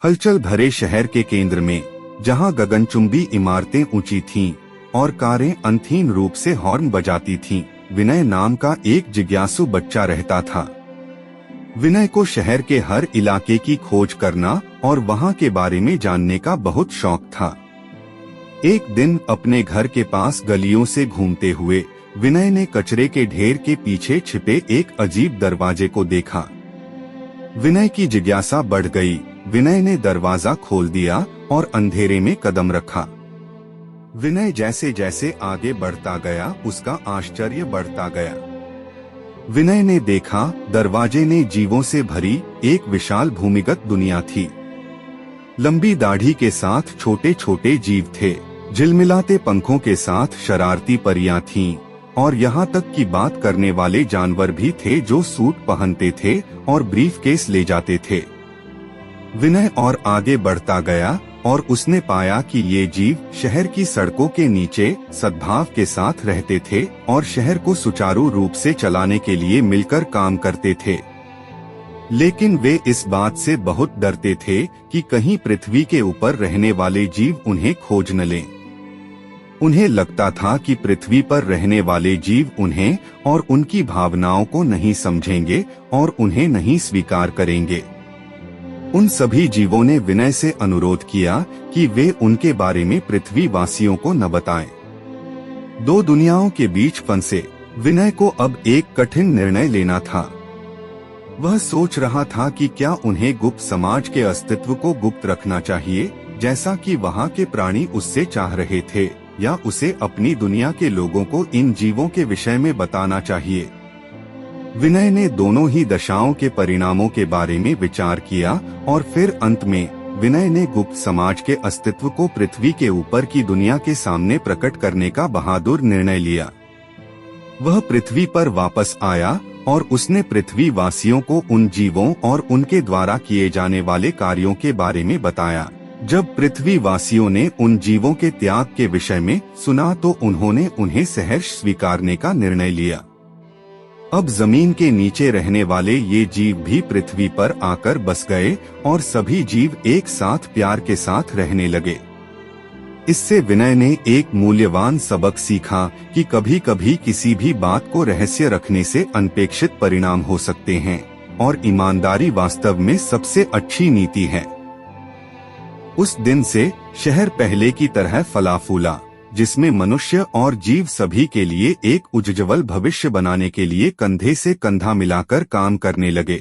हलचल भरे शहर के केंद्र में, जहां गगनचुंबी इमारतें ऊंची थीं और कारें अनथीन रूप से हॉर्न बजाती थीं, विनय नाम का एक जिज्ञासु बच्चा रहता था। विनय को शहर के हर इलाके की खोज करना और वहां के बारे में जानने का बहुत शौक था। एक दिन अपने घर के पास गलियों से घूमते हुए विनय ने कचरे के ढेर के पीछे छिपे एक अजीब दरवाजे को देखा। विनय की जिज्ञासा बढ़ गई। विनय ने दरवाजा खोल दिया और अंधेरे में कदम रखा। विनय जैसे जैसे आगे बढ़ता गया, उसका आश्चर्य बढ़ता गया। विनय ने देखा, दरवाजे ने जीवों से भरी एक विशाल भूमिगत दुनिया थी। लंबी दाढ़ी के साथ छोटे छोटे जीव थे, झिलमिलाते पंखों के साथ शरारती परियां थीं, और यहाँ तक कि बात करने वाले जानवर भी थे जो सूट पहनते थे और ब्रीफकेस ले जाते थे। विनय और आगे बढ़ता गया और उसने पाया कि ये जीव शहर की सड़कों के नीचे सद्भाव के साथ रहते थे और शहर को सुचारू रूप से चलाने के लिए मिलकर काम करते थे। लेकिन वे इस बात से बहुत डरते थे कि कहीं पृथ्वी के ऊपर रहने वाले जीव उन्हें खोज न लें। उन्हें लगता था कि पृथ्वी पर रहने वाले जीव उन्हें और उनकी भावनाओं को नहीं समझेंगे और उन्हें नहीं स्वीकार करेंगे। उन सभी जीवों ने विनय से अनुरोध किया कि वे उनके बारे में पृथ्वी वासियों को न बताएं। दो दुनियाओं के बीच फंसे विनय को अब एक कठिन निर्णय लेना था। वह सोच रहा था कि क्या उन्हें गुप्त समाज के अस्तित्व को गुप्त रखना चाहिए, जैसा कि वहाँ के प्राणी उससे चाह रहे थे, या उसे अपनी दुनिया के लोगों को इन जीवों के विषय में बताना चाहिए। विनय ने दोनों ही दशाओं के परिणामों के बारे में विचार किया और फिर अंत में विनय ने गुप्त समाज के अस्तित्व को पृथ्वी के ऊपर की दुनिया के सामने प्रकट करने का बहादुर निर्णय लिया। वह पृथ्वी पर वापस आया और उसने पृथ्वी वासियों को उन जीवों और उनके द्वारा किए जाने वाले कार्यों के बारे में बताया। जब पृथ्वी वासियों ने उन जीवों के त्याग के विषय में सुना तो उन्होंने उन्हें सहर्ष स्वीकारने का निर्णय लिया। अब जमीन के नीचे रहने वाले ये जीव भी पृथ्वी पर आकर बस गए और सभी जीव एक साथ प्यार के साथ रहने लगे। इससे विनय ने एक मूल्यवान सबक सीखा कि कभी कभी किसी भी बात को रहस्य रखने से अनपेक्षित परिणाम हो सकते हैं और ईमानदारी वास्तव में सबसे अच्छी नीति है। उस दिन से शहर पहले की तरह फला फूला, जिसमें मनुष्य और जीव सभी के लिए एक उज्ज्वल भविष्य बनाने के लिए कंधे से कंधा मिलाकर काम करने लगे।